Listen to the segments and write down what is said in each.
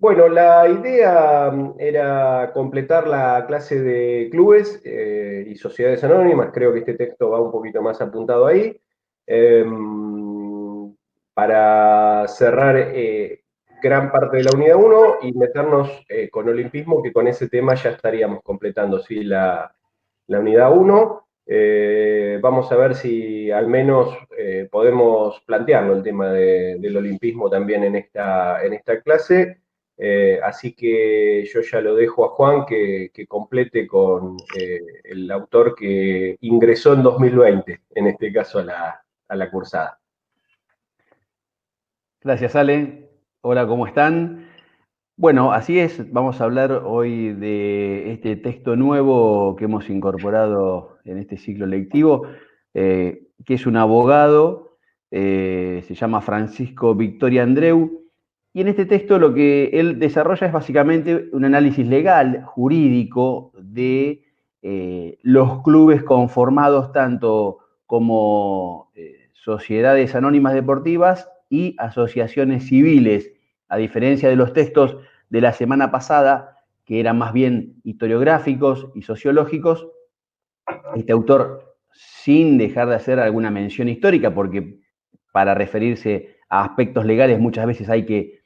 Bueno, la idea era completar la clase de clubes y sociedades anónimas. Creo que este texto va un poquito más apuntado ahí. eh, para cerrar gran parte de la unidad uno y meternos con olimpismo, que con ese tema ya estaríamos completando, ¿sí? La unidad uno. Vamos a ver si al menos podemos plantearlo el tema del olimpismo también en esta clase. Así que yo ya lo dejo a Juan que complete con el autor que ingresó en 2020, en este caso a la cursada. Gracias, Ale. Hola, ¿cómo están? Bueno, así es, vamos a hablar hoy de este texto nuevo que hemos incorporado en este ciclo lectivo, que es un abogado, se llama Francisco Victoria Andreu, y en este texto lo que él desarrolla es básicamente un análisis legal, jurídico, de los clubes conformados tanto como sociedades anónimas deportivas y asociaciones civiles, a diferencia de los textos de la semana pasada, que eran más bien historiográficos y sociológicos. Este autor, sin dejar de hacer alguna mención histórica, porque para referirse a aspectos legales muchas veces hay que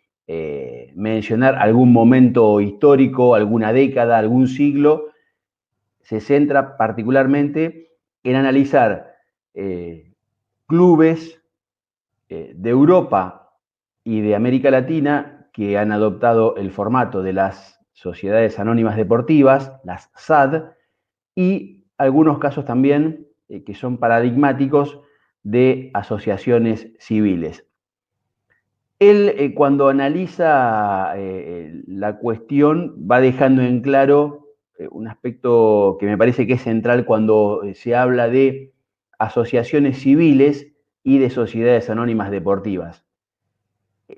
mencionar algún momento histórico, alguna década, algún siglo, se centra particularmente en analizar clubes de Europa y de América Latina que han adoptado el formato de las sociedades anónimas deportivas, las SAD, y algunos casos también que son paradigmáticos de asociaciones civiles. Él, cuando analiza la cuestión, va dejando en claro un aspecto que me parece que es central cuando se habla de asociaciones civiles y de sociedades anónimas deportivas.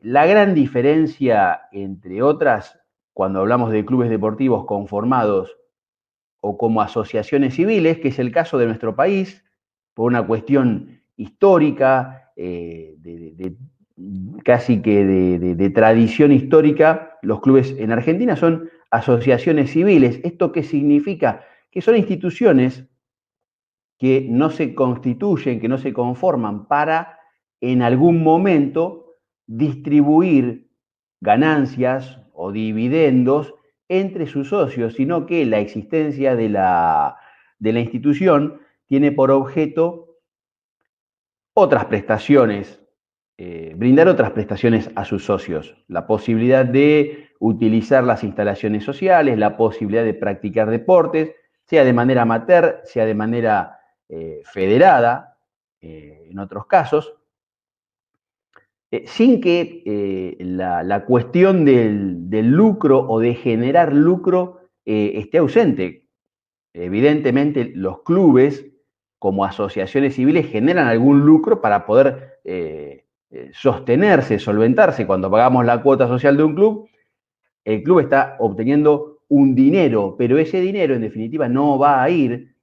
La gran diferencia, entre otras, cuando hablamos de clubes deportivos conformados o como asociaciones civiles, que es el caso de nuestro país, por una cuestión histórica, casi que de tradición histórica, los clubes en Argentina son asociaciones civiles. ¿Esto qué significa? Que son instituciones que no se constituyen, que no se conforman para en algún momento distribuir ganancias o dividendos entre sus socios, sino que la existencia de la institución tiene por objeto otras prestaciones, brindar otras prestaciones a sus socios, la posibilidad de utilizar las instalaciones sociales, la posibilidad de practicar deportes, sea de manera amateur, sea de manera federada, en otros casos, sin que la cuestión del lucro o de generar lucro esté ausente. Evidentemente, los clubes, como asociaciones civiles, generan algún lucro para poder sostenerse, solventarse. Cuando pagamos la cuota social de un club, el club está obteniendo un dinero, pero ese dinero, en definitiva, no va a ir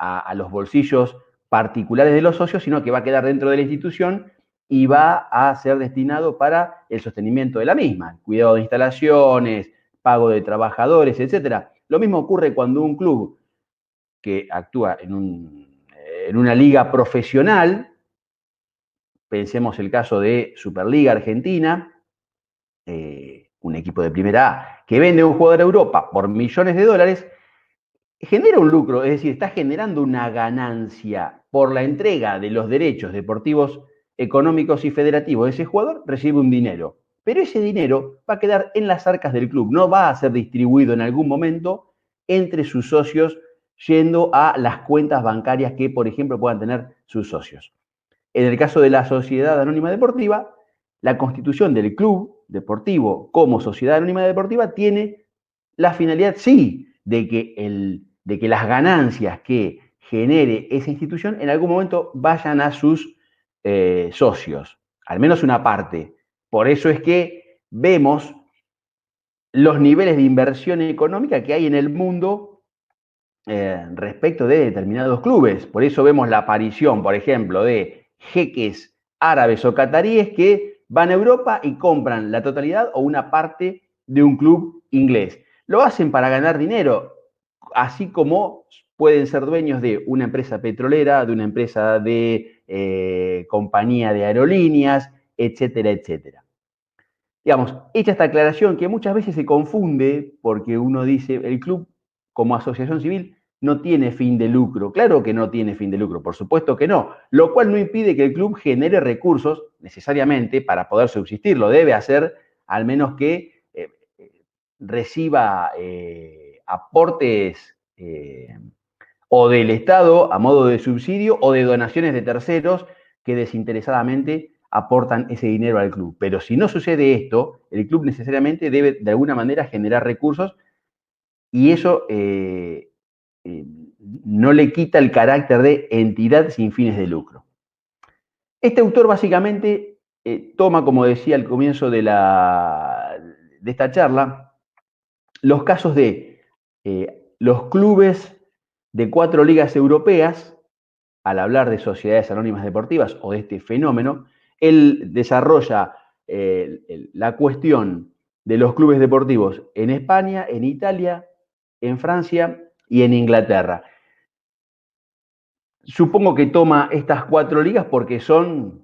a los bolsillos particulares de los socios, sino que va a quedar dentro de la institución y va a ser destinado para el sostenimiento de la misma, cuidado de instalaciones, pago de trabajadores, etcétera. Lo mismo ocurre cuando un club que actúa en una liga profesional, pensemos el caso de Superliga Argentina, un equipo de primera A, que vende un jugador a Europa por millones de dólares, genera un lucro, es decir, está generando una ganancia por la entrega de los derechos deportivos, económicos y federativos de ese jugador, recibe un dinero. Pero ese dinero va a quedar en las arcas del club, no va a ser distribuido en algún momento entre sus socios yendo a las cuentas bancarias que, por ejemplo, puedan tener sus socios. En el caso de la sociedad anónima deportiva, la constitución del club deportivo como sociedad anónima deportiva tiene la finalidad, sí, de que las ganancias que genere esa institución en algún momento vayan a sus socios, al menos una parte. Por eso es que vemos los niveles de inversión económica que hay en el mundo respecto de determinados clubes. Por eso vemos la aparición, por ejemplo, de jeques árabes o cataríes que van a Europa y compran la totalidad o una parte de un club inglés. Lo hacen para ganar dinero, así como pueden ser dueños de una empresa petrolera, de una empresa de compañía de aerolíneas, etcétera, etcétera. Digamos, hecha esta aclaración que muchas veces se confunde porque uno dice, el club como asociación civil no tiene fin de lucro. Claro que no tiene fin de lucro, por supuesto que no, lo cual no impide que el club genere recursos necesariamente para poder subsistir. Lo debe hacer al menos que reciba aportes o del Estado a modo de subsidio o de donaciones de terceros que desinteresadamente aportan ese dinero al club. Pero si no sucede esto, el club necesariamente debe de alguna manera generar recursos y eso no le quita el carácter de entidad sin fines de lucro. Este autor básicamente toma, como decía al comienzo de esta charla, los casos de los clubes de 4 ligas europeas. Al hablar de sociedades anónimas deportivas o de este fenómeno, él desarrolla la cuestión de los clubes deportivos en España, en Italia, en Francia y en Inglaterra. Supongo que toma estas 4 ligas porque son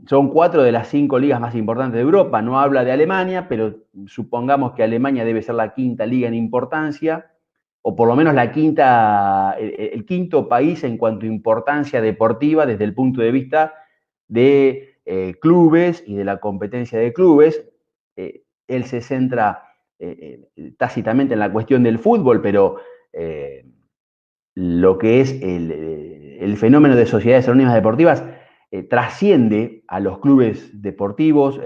son 4 de las 5 ligas más importantes de Europa. No habla de Alemania, pero supongamos que Alemania debe ser la 5ª liga en importancia, o por lo menos el 5.º país en cuanto a importancia deportiva desde el punto de vista de clubes y de la competencia de clubes. Él se centra tácitamente en la cuestión del fútbol, pero lo que es el fenómeno de sociedades anónimas deportivas trasciende a los clubes deportivos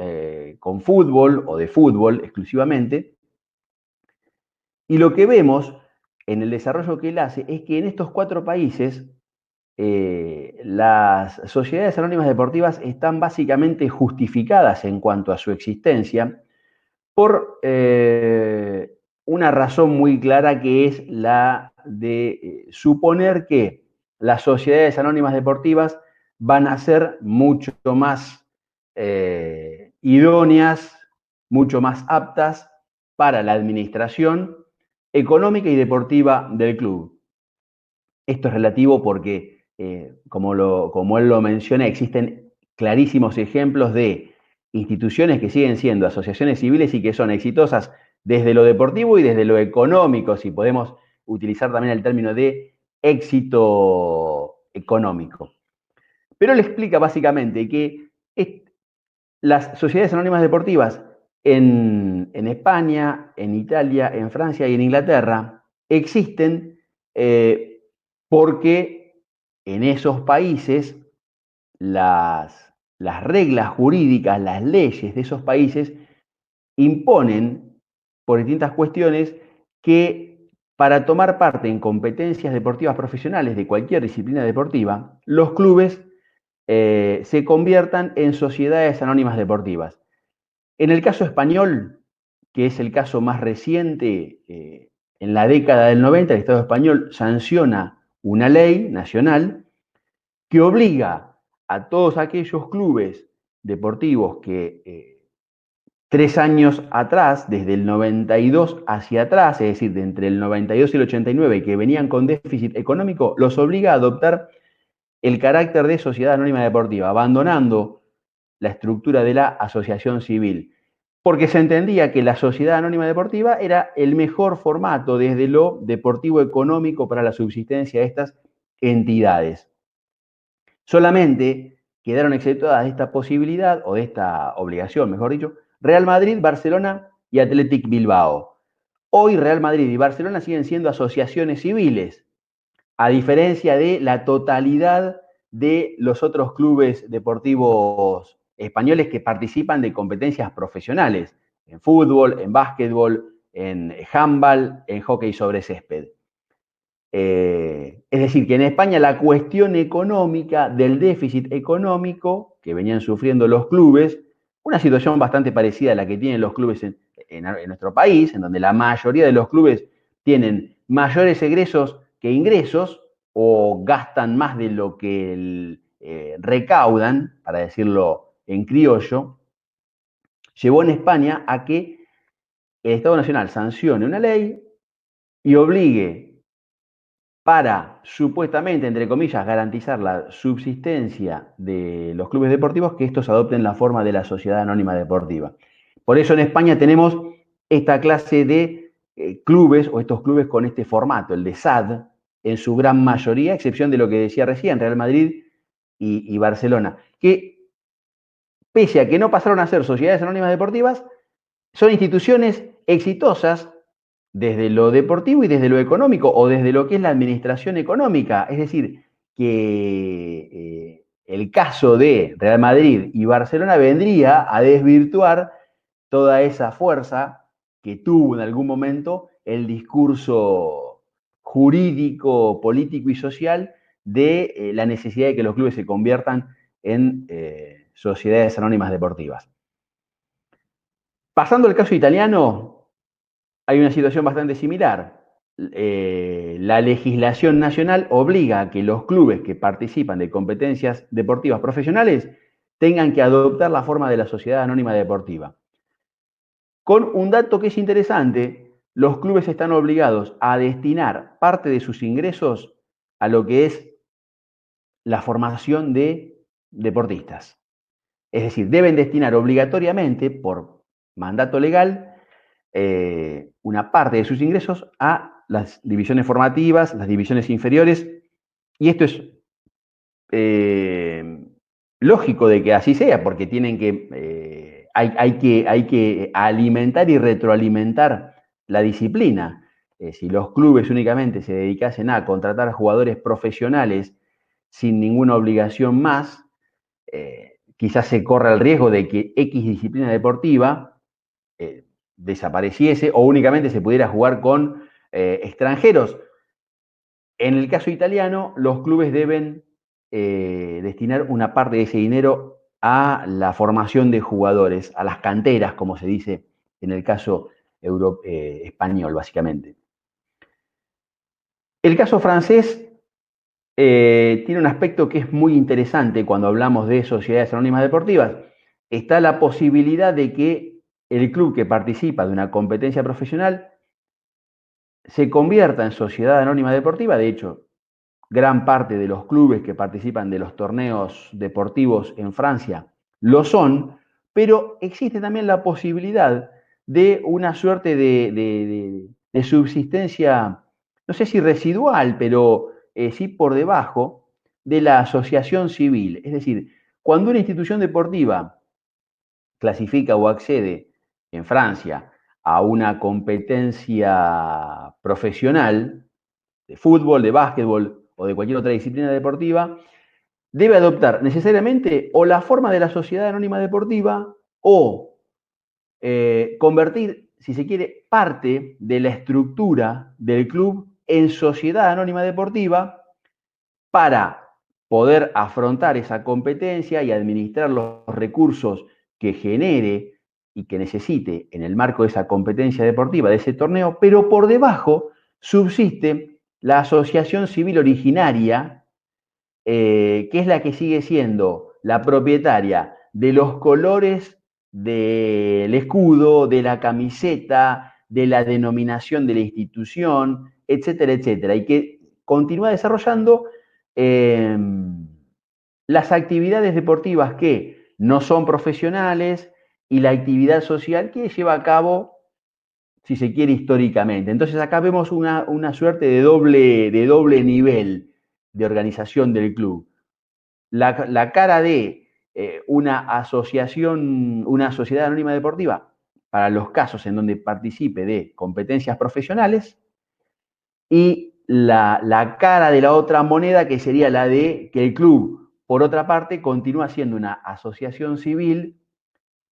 con fútbol o de fútbol exclusivamente. Y lo que vemos en el desarrollo que él hace es que en estos 4 países las sociedades anónimas deportivas están básicamente justificadas en cuanto a su existencia por una razón muy clara, que es la de suponer que las sociedades anónimas deportivas van a ser mucho más idóneas, mucho más aptas para la administración económica y deportiva del club. Esto es relativo porque, como él lo menciona, existen clarísimos ejemplos de instituciones que siguen siendo asociaciones civiles y que son exitosas desde lo deportivo y desde lo económico, si podemos utilizar también el término de éxito económico. Pero él explica básicamente que las sociedades anónimas deportivas en España, en Italia, en Francia y en Inglaterra existen porque en esos países las reglas jurídicas, las leyes de esos países imponen por distintas cuestiones que para tomar parte en competencias deportivas profesionales de cualquier disciplina deportiva, los clubes se conviertan en sociedades anónimas deportivas. En el caso español, que es el caso más reciente, en la década del 90, el Estado español sanciona una ley nacional que obliga a todos aquellos clubes deportivos que 3 años atrás, desde el 92 hacia atrás, es decir, de entre el 92 y el 89, que venían con déficit económico, los obliga a adoptar el carácter de sociedad anónima deportiva, abandonando la estructura de la asociación civil, porque se entendía que la sociedad anónima deportiva era el mejor formato desde lo deportivo económico para la subsistencia de estas entidades. Solamente quedaron exceptuadas de esta posibilidad, o de esta obligación, mejor dicho, Real Madrid, Barcelona y Athletic Bilbao. Hoy Real Madrid y Barcelona siguen siendo asociaciones civiles, a diferencia de la totalidad de los otros clubes deportivos españoles que participan de competencias profesionales, en fútbol, en básquetbol, en handball, en hockey sobre césped. Es decir, que en España la cuestión económica, del déficit económico que venían sufriendo los clubes, una situación bastante parecida a la que tienen los clubes en nuestro país, en donde la mayoría de los clubes tienen mayores egresos que ingresos o gastan más de lo que recaudan, para decirlo en criollo, llevó en España a que el Estado Nacional sancione una ley y obligue para, supuestamente, entre comillas, garantizar la subsistencia de los clubes deportivos, que estos adopten la forma de la sociedad anónima deportiva. Por eso en España tenemos esta clase de clubes, o estos clubes con este formato, el de SAD, en su gran mayoría, a excepción de lo que decía recién, Real Madrid y Barcelona, que pese a que no pasaron a ser sociedades anónimas deportivas, son instituciones exitosas desde lo deportivo y desde lo económico, o desde lo que es la administración económica. Es decir, que el caso de Real Madrid y Barcelona vendría a desvirtuar toda esa fuerza que tuvo en algún momento el discurso jurídico, político y social de la necesidad de que los clubes se conviertan en sociedades anónimas deportivas. Pasando al caso italiano, hay una situación bastante similar. La legislación nacional obliga a que los clubes que participan de competencias deportivas profesionales tengan que adoptar la forma de la sociedad anónima deportiva. Con un dato que es interesante, los clubes están obligados a destinar parte de sus ingresos a lo que es la formación de deportistas. Es decir, deben destinar obligatoriamente, por mandato legal, una parte de sus ingresos a las divisiones formativas, las divisiones inferiores, y esto es lógico de que así sea, porque tienen que, hay que alimentar y retroalimentar la disciplina. Si los clubes únicamente se dedicasen a contratar jugadores profesionales sin ninguna obligación más, quizás se corra el riesgo de que X disciplina deportiva desapareciese o únicamente se pudiera jugar con extranjeros. En el caso italiano, los clubes deben destinar una parte de ese dinero a la formación de jugadores, a las canteras, como se dice en el caso español, básicamente. El caso francés tiene un aspecto que es muy interesante cuando hablamos de sociedades anónimas deportivas. Está la posibilidad de que el club que participa de una competencia profesional se convierta en sociedad anónima deportiva. De hecho, gran parte de los clubes que participan de los torneos deportivos en Francia lo son, pero existe también la posibilidad de una suerte de subsistencia, no sé si residual, pero sí por debajo de la asociación civil. Es decir, cuando una institución deportiva clasifica o accede en Francia a una competencia profesional de fútbol, de básquetbol o de cualquier otra disciplina deportiva, debe adoptar necesariamente o la forma de la sociedad anónima deportiva o convertir, si se quiere, parte de la estructura del club en sociedad anónima deportiva para poder afrontar esa competencia y administrar los recursos que genere y que necesite en el marco de esa competencia deportiva, de ese torneo, pero por debajo subsiste la asociación civil originaria, que es la que sigue siendo la propietaria de los colores del escudo, de la camiseta, de la denominación de la institución, etcétera, etcétera, y que continúa desarrollando las actividades deportivas que no son profesionales y la actividad social que lleva a cabo, si se quiere, históricamente. Entonces acá vemos una suerte de doble nivel de organización del club. La cara de una asociación, una sociedad anónima deportiva, para los casos en donde participe de competencias profesionales, y la cara de la otra moneda, que sería la de que el club, por otra parte, continúa siendo una asociación civil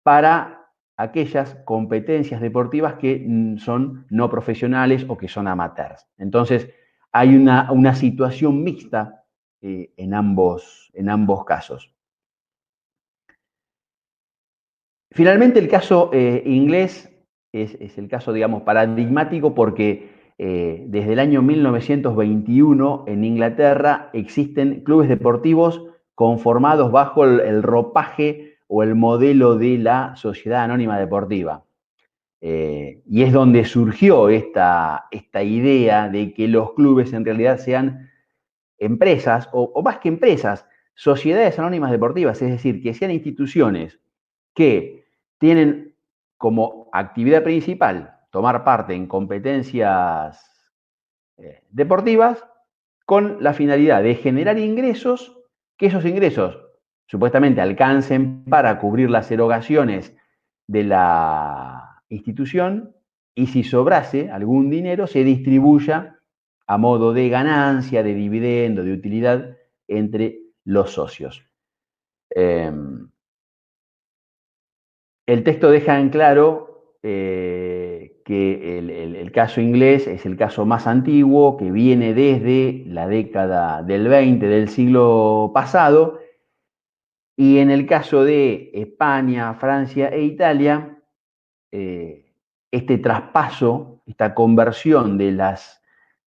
para aquellas competencias deportivas que son no profesionales o que son amateurs. Entonces, hay una situación mixta en ambos casos. Finalmente, el caso inglés es el caso, digamos, paradigmático porque desde el año 1921 en Inglaterra existen clubes deportivos conformados bajo el ropaje o el modelo de la sociedad anónima deportiva. Y es donde surgió esta idea de que los clubes en realidad sean empresas, o más que empresas, sociedades anónimas deportivas, es decir, que sean instituciones que tienen como actividad principal tomar parte en competencias deportivas con la finalidad de generar ingresos, que esos ingresos supuestamente alcancen para cubrir las erogaciones de la institución, y si sobrase algún dinero se distribuya a modo de ganancia, de dividendo, de utilidad entre los socios. El texto deja en claro que el caso inglés es el caso más antiguo, que viene desde la década del 20 del siglo pasado, y en el caso de España, Francia e Italia, este traspaso, esta conversión de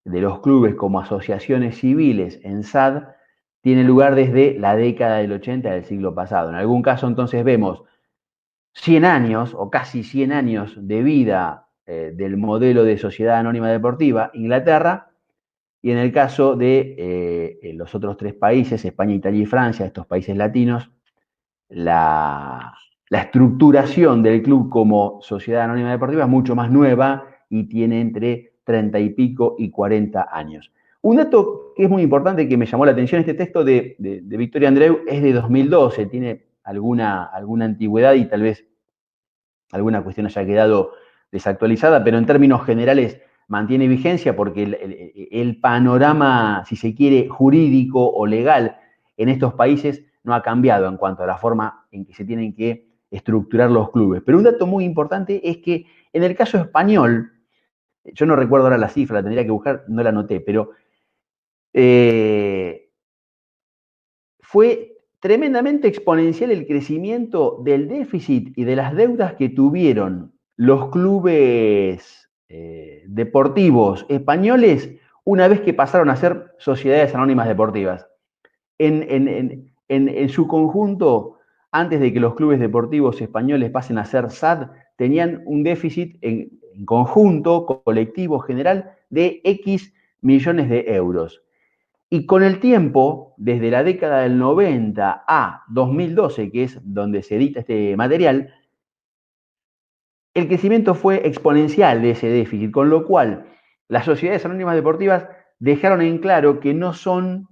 los clubes como asociaciones civiles en SAD tiene lugar desde la década del 80 del siglo pasado. En algún caso entonces vemos 100 años o casi 100 años de vida del modelo de sociedad anónima deportiva, Inglaterra, y en el caso de los otros tres países, España, Italia y Francia, estos países latinos, la estructuración del club como sociedad anónima deportiva es mucho más nueva y tiene entre 30 y pico y 40 años. Un dato que es muy importante, que me llamó la atención, este texto de Victoria Andreu es de 2012, tiene alguna antigüedad y tal vez alguna cuestión haya quedado desactualizada, pero en términos generales mantiene vigencia porque el panorama, si se quiere, jurídico o legal en estos países no ha cambiado en cuanto a la forma en que se tienen que estructurar los clubes. Pero un dato muy importante es que en el caso español, yo no recuerdo ahora la cifra, la tendría que buscar, no la anoté, pero fue tremendamente exponencial el crecimiento del déficit y de las deudas que tuvieron los clubes deportivos españoles una vez que pasaron a ser sociedades anónimas deportivas. En su conjunto, antes de que los clubes deportivos españoles pasen a ser SAD, tenían un déficit en conjunto, colectivo, general, de X millones de euros. Y con el tiempo, desde la década del 90 a 2012, que es donde se edita este material, el crecimiento fue exponencial de ese déficit, con lo cual las sociedades anónimas deportivas dejaron en claro que no son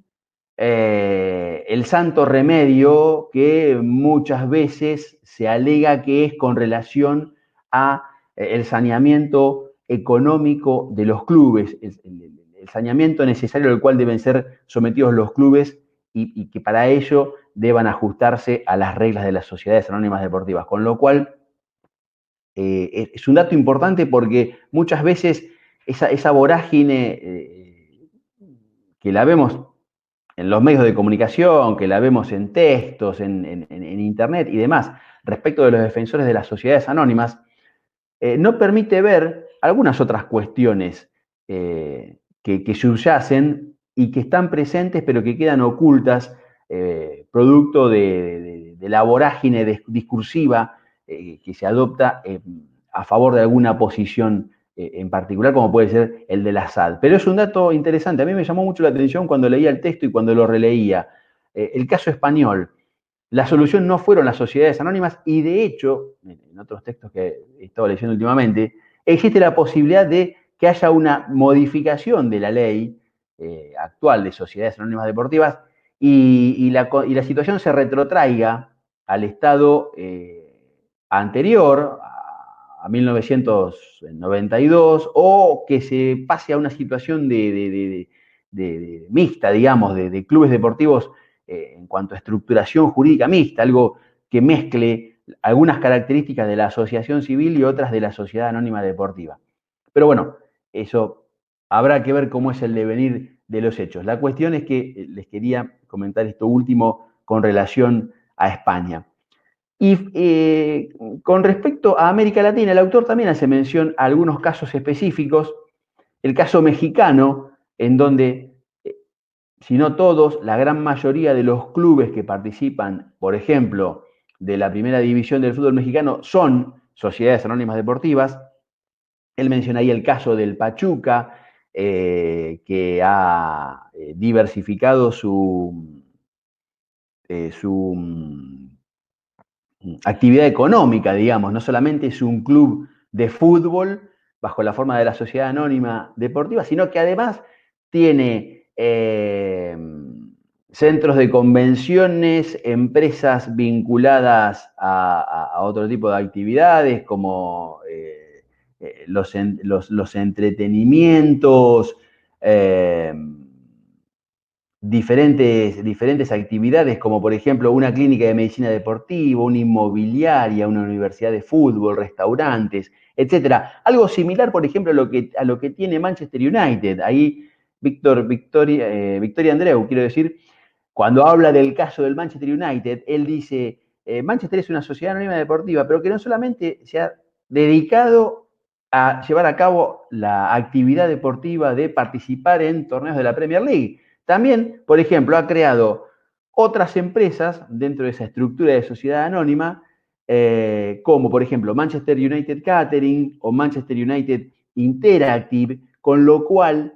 el santo remedio que muchas veces se alega que es con relación a el saneamiento económico de los clubes, el saneamiento necesario al cual deben ser sometidos los clubes y que para ello deban ajustarse a las reglas de las sociedades anónimas deportivas. Con lo cual, es un dato importante porque muchas veces esa vorágine que la vemos en los medios de comunicación, que la vemos en textos, en internet y demás, respecto de los defensores de las sociedades anónimas, no permite ver algunas otras cuestiones que subyacen y que están presentes pero que quedan ocultas, producto de la vorágine discursiva que se adopta a favor de alguna posición en particular, como puede ser el de la SAD. Pero es un dato interesante. A mí me llamó mucho la atención cuando leía el texto y cuando lo releía. El caso español. La solución no fueron las sociedades anónimas y, de hecho, en otros textos que he estado leyendo últimamente, existe la posibilidad de que haya una modificación de la ley actual de sociedades anónimas deportivas y la situación se retrotraiga al estado anterior, a 1992, o que se pase a una situación de mixta, digamos, de clubes deportivos en cuanto a estructuración jurídica mixta, algo que mezcle algunas características de la asociación civil y otras de la sociedad anónima deportiva. Pero bueno, eso habrá que ver cómo es el devenir de los hechos. La cuestión es que les quería comentar esto último con relación a España. Y con respecto a América Latina, el autor también hace mención a algunos casos específicos. El caso mexicano, en donde, si no todos, la gran mayoría de los clubes que participan, por ejemplo, de la primera división del fútbol mexicano son sociedades anónimas deportivas. Él menciona ahí el caso del Pachuca, que ha diversificado su actividad económica, digamos. No solamente es un club de fútbol bajo la forma de la sociedad anónima deportiva, sino que además tiene centros de convenciones, empresas vinculadas a otro tipo de actividades, como los entretenimientos, eh, diferentes actividades, como por ejemplo una clínica de medicina deportiva, una inmobiliaria, una universidad de fútbol, restaurantes, etcétera. Algo similar, por ejemplo, a lo que tiene Manchester United. Ahí Victoria Andreu, quiero decir, cuando habla del caso del Manchester United, él dice, Manchester es una sociedad anónima deportiva, pero que no solamente se ha dedicado a llevar a cabo la actividad deportiva de participar en torneos de la Premier League. También, por ejemplo, ha creado otras empresas dentro de esa estructura de sociedad anónima, como por ejemplo Manchester United Catering o Manchester United Interactive, con lo cual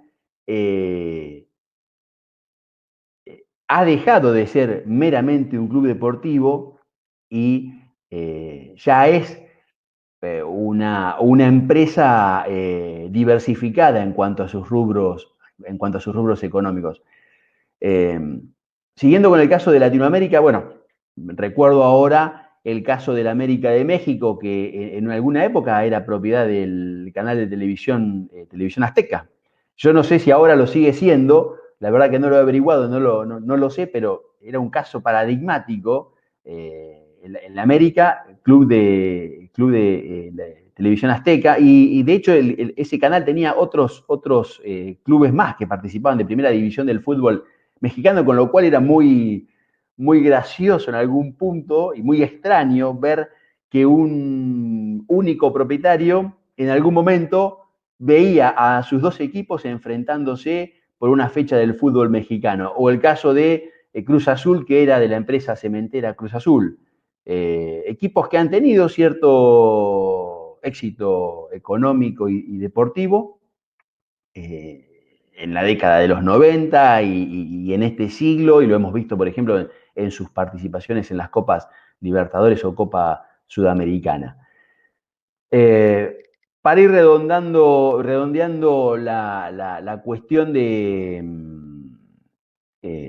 ha dejado de ser meramente un club deportivo y ya es una empresa diversificada en cuanto a sus rubros económicos. Siguiendo con el caso de Latinoamérica, bueno, recuerdo ahora el caso de la América de México, que en alguna época era propiedad del canal de televisión, Televisión Azteca. Yo no sé si ahora lo sigue siendo, la verdad que no lo he averiguado, no lo sé, pero era un caso paradigmático. En la América, club de Televisión Azteca, y de hecho ese canal tenía otros clubes más que participaban de primera división del fútbol mexicano, con lo cual era muy gracioso en algún punto y muy extraño ver que un único propietario en algún momento veía a sus dos equipos enfrentándose por una fecha del fútbol mexicano. O el caso de Cruz Azul, que era de la empresa cementera Cruz Azul. Equipos que han tenido cierto éxito económico y deportivo, en la década de los 90 y en este siglo, y lo hemos visto, por ejemplo, en sus participaciones en las Copas Libertadores o Copa Sudamericana. Para ir redondeando la cuestión de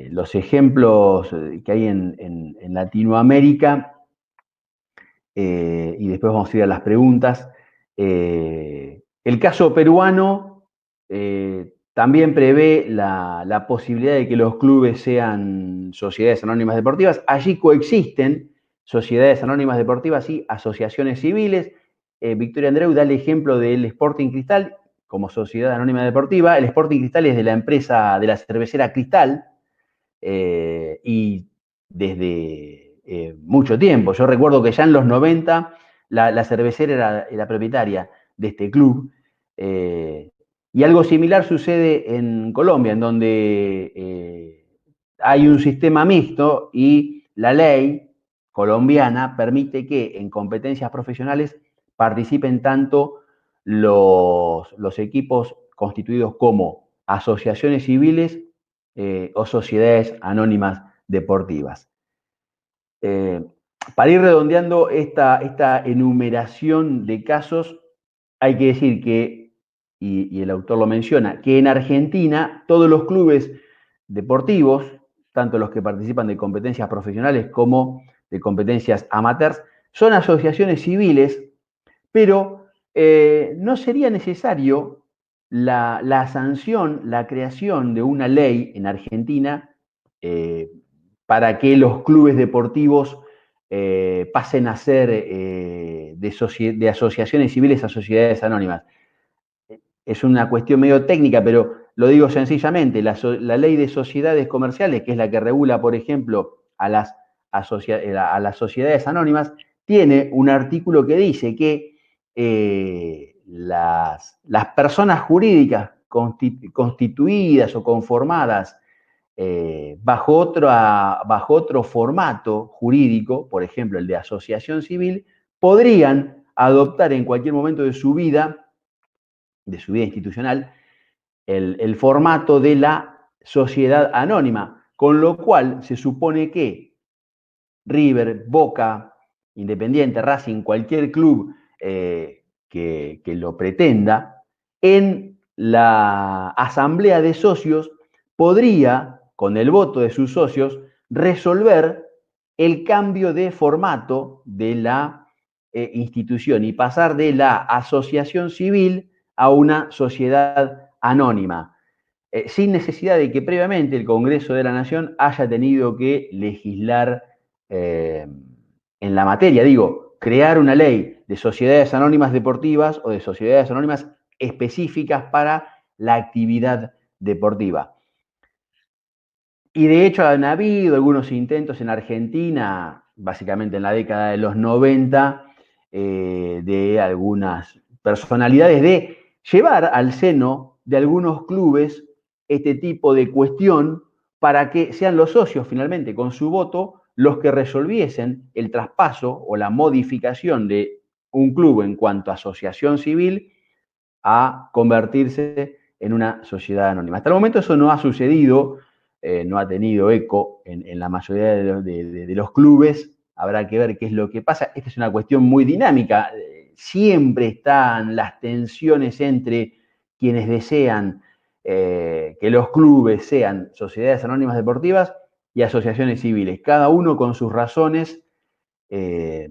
los ejemplos que hay en Latinoamérica, y después vamos a ir a las preguntas. El caso peruano también prevé la posibilidad de que los clubes sean sociedades anónimas deportivas. Allí coexisten sociedades anónimas deportivas y asociaciones civiles. Victoria Andreu da el ejemplo del Sporting Cristal como sociedad anónima deportiva. El Sporting Cristal es de la empresa, de la cervecera Cristal, y desde mucho tiempo. Yo recuerdo que ya en los 90 la cervecera era propietaria de este club. Y algo similar sucede en Colombia, en donde hay un sistema mixto y la ley colombiana permite que en competencias profesionales participen tanto los equipos constituidos como asociaciones civiles o sociedades anónimas deportivas. Para ir redondeando esta enumeración de casos, hay que decir que, y el autor lo menciona, que en Argentina todos los clubes deportivos, tanto los que participan de competencias profesionales como de competencias amateurs, son asociaciones civiles, pero no sería necesario la sanción, la creación de una ley en Argentina para que los clubes deportivos pasen a ser de asociaciones civiles a sociedades anónimas. Es una cuestión medio técnica, pero lo digo sencillamente, la ley de sociedades comerciales, que es la que regula, por ejemplo, a las sociedades anónimas, tiene un artículo que dice que las personas jurídicas constituidas o conformadas bajo otro formato jurídico, por ejemplo el de asociación civil, podrían adoptar en cualquier momento de su vida institucional, el formato de la sociedad anónima, con lo cual se supone que River, Boca, Independiente, Racing, cualquier club que lo pretenda, en la asamblea de socios podría, con el voto de sus socios, resolver el cambio de formato de la institución y pasar de la asociación civil a una sociedad anónima, sin necesidad de que previamente el Congreso de la Nación haya tenido que legislar en la materia. Digo, crear una ley de sociedades anónimas deportivas o de sociedades anónimas específicas para la actividad deportiva. Y de hecho han habido algunos intentos en Argentina, básicamente en la década de los 90, de algunas personalidades de llevar al seno de algunos clubes este tipo de cuestión para que sean los socios finalmente con su voto los que resolviesen el traspaso o la modificación de un club en cuanto a asociación civil a convertirse en una sociedad anónima. Hasta el momento eso no ha sucedido, no ha tenido eco en la mayoría de los clubes. Habrá que ver qué es lo que pasa. Esta es una cuestión muy dinámica. Siempre están las tensiones entre quienes desean que los clubes sean sociedades anónimas deportivas y asociaciones civiles, cada uno con sus razones, y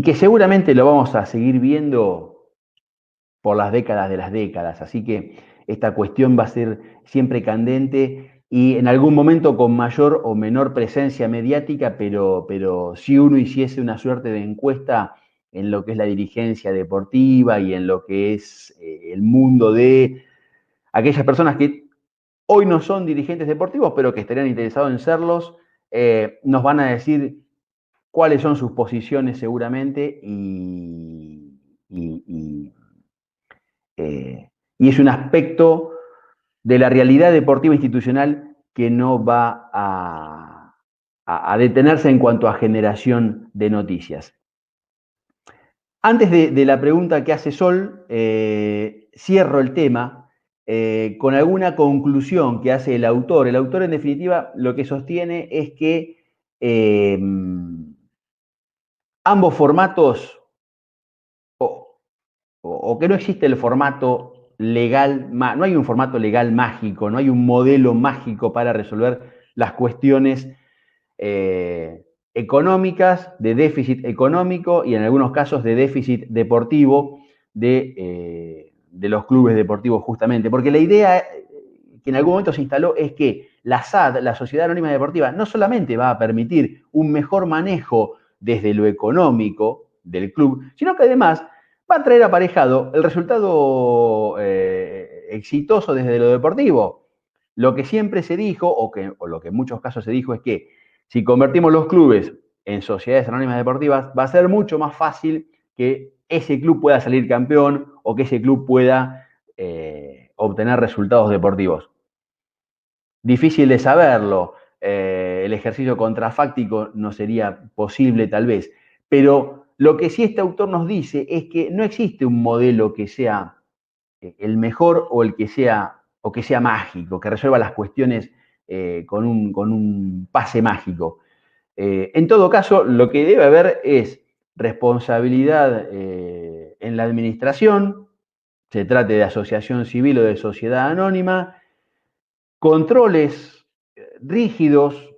que seguramente lo vamos a seguir viendo por las décadas de las décadas. Así que esta cuestión va a ser siempre candente y en algún momento con mayor o menor presencia mediática, pero si uno hiciese una suerte de encuesta en lo que es la dirigencia deportiva y en lo que es el mundo de aquellas personas que hoy no son dirigentes deportivos, pero que estarían interesados en serlos, nos van a decir cuáles son sus posiciones seguramente y es un aspecto de la realidad deportiva institucional que no va a detenerse en cuanto a generación de noticias. Antes de la pregunta que hace Sol, cierro el tema con alguna conclusión que hace el autor. El autor, en definitiva, lo que sostiene es que ambos formatos, o que no existe el formato legal, no hay un formato legal mágico, no hay un modelo mágico para resolver las cuestiones económicas, de déficit económico y en algunos casos de déficit deportivo de los clubes deportivos justamente. Porque la idea que en algún momento se instaló es que la SAD, la Sociedad Anónima Deportiva, no solamente va a permitir un mejor manejo desde lo económico del club, sino que además va a traer aparejado el resultado exitoso desde lo deportivo. Lo que siempre se dijo, o lo que en muchos casos se dijo, es que si convertimos los clubes en sociedades anónimas deportivas, va a ser mucho más fácil que ese club pueda salir campeón o que ese club pueda obtener resultados deportivos. Difícil de saberlo, el ejercicio contrafáctico no sería posible tal vez, pero lo que sí este autor nos dice es que no existe un modelo que sea el mejor o que sea mágico, que resuelva las cuestiones con un pase mágico. En todo caso, lo que debe haber es responsabilidad en la administración, se trate de asociación civil o de sociedad anónima, controles rígidos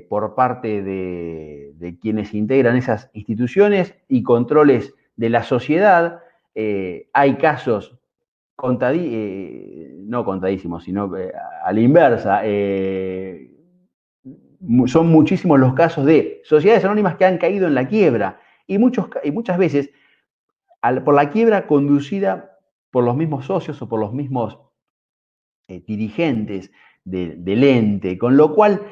por parte de quienes integran esas instituciones y controles de la sociedad. Hay casos no contadísimos, sino a la inversa. Son muchísimos los casos de sociedades anónimas que han caído en la quiebra y muchas veces por la quiebra conducida por los mismos socios o por los mismos dirigentes del ente, con lo cual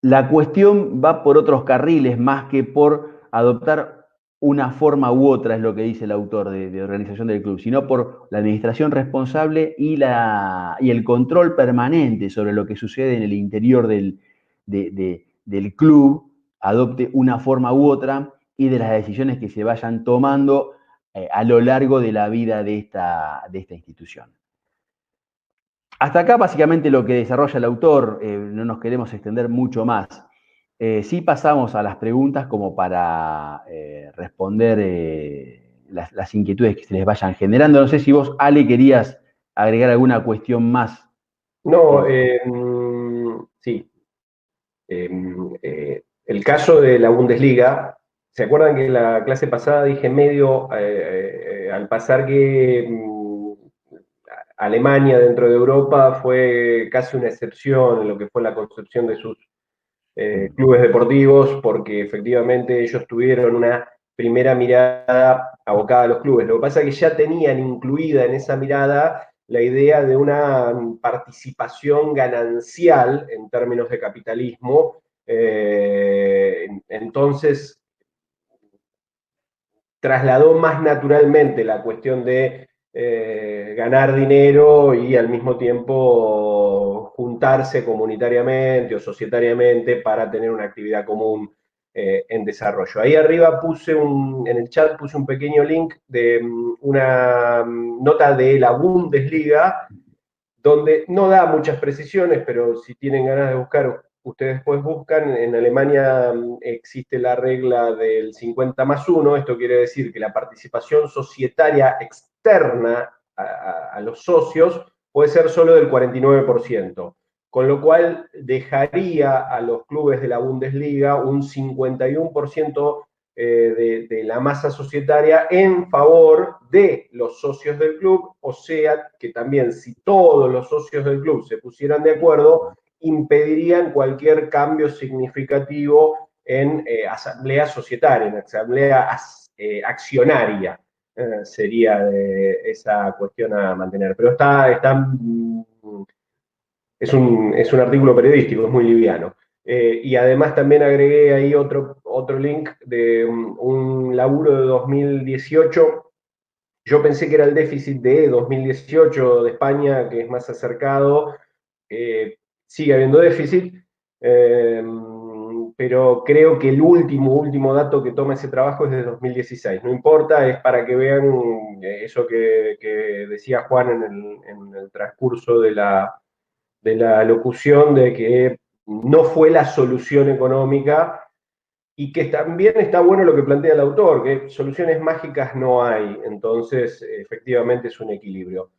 la cuestión va por otros carriles más que por adoptar una forma u otra, es lo que dice el autor de organización del club, sino por la administración responsable y el control permanente sobre lo que sucede en el interior del club, adopte una forma u otra, y de las decisiones que se vayan tomando a lo largo de la vida de esta institución. Hasta acá básicamente lo que desarrolla el autor, no nos queremos extender mucho más. Sí pasamos a las preguntas como para responder las inquietudes que se les vayan generando. No sé si vos, Ale, querías agregar alguna cuestión más. No, sí. El caso de la Bundesliga, ¿se acuerdan que en la clase pasada dije medio, al pasar que Alemania dentro de Europa fue casi una excepción en lo que fue la concepción de sus clubes deportivos, porque efectivamente ellos tuvieron una primera mirada abocada a los clubes. Lo que pasa es que ya tenían incluida en esa mirada la idea de una participación ganancial en términos de capitalismo. Entonces, trasladó más naturalmente la cuestión de ganar dinero y al mismo tiempo juntarse comunitariamente o societariamente para tener una actividad común en desarrollo. Ahí arriba en el chat puse un pequeño link de una nota de la Bundesliga, donde no da muchas precisiones, pero si tienen ganas de buscar, ustedes después buscan. En Alemania existe la regla del 50+1, esto quiere decir que la participación societaria externa a los socios puede ser solo del 49%, con lo cual dejaría a los clubes de la Bundesliga un 51% de la masa societaria en favor de los socios del club, o sea que también si todos los socios del club se pusieran de acuerdo, impedirían cualquier cambio significativo en asamblea societaria, en asamblea accionaria. Sería esa cuestión a mantener. Pero es un artículo periodístico, es muy liviano. Y además también agregué ahí otro link de un laburo de 2018. Yo pensé que era el déficit de 2018 de España, que es más acercado. Sigue habiendo déficit, pero creo que el último dato que toma ese trabajo es de 2016. No importa, es para que vean eso que decía Juan en el transcurso de la locución, de que no fue la solución económica, y que también está bueno lo que plantea el autor, que soluciones mágicas no hay. Entonces efectivamente es un equilibrio.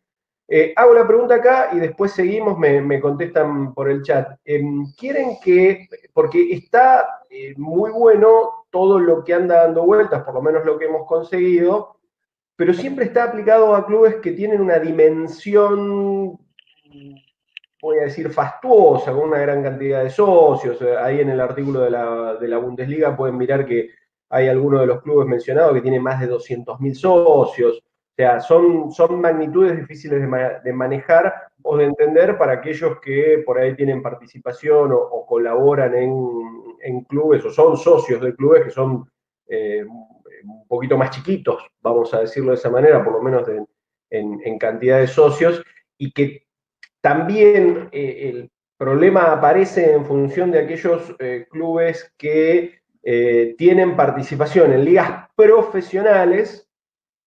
Hago la pregunta acá y después seguimos, me contestan por el chat. ¿Quieren porque está muy bueno todo lo que anda dando vueltas, por lo menos lo que hemos conseguido, pero siempre está aplicado a clubes que tienen una dimensión, voy a decir, fastuosa, con una gran cantidad de socios? Ahí en el artículo de la Bundesliga pueden mirar que hay algunos de los clubes mencionados que tienen más de 200.000 socios. O sea, son magnitudes difíciles de manejar o de entender para aquellos que por ahí tienen participación o colaboran en clubes o son socios de clubes que son un poquito más chiquitos, vamos a decirlo de esa manera, por lo menos en cantidad de socios, y que también el problema aparece en función de aquellos clubes que tienen participación en ligas profesionales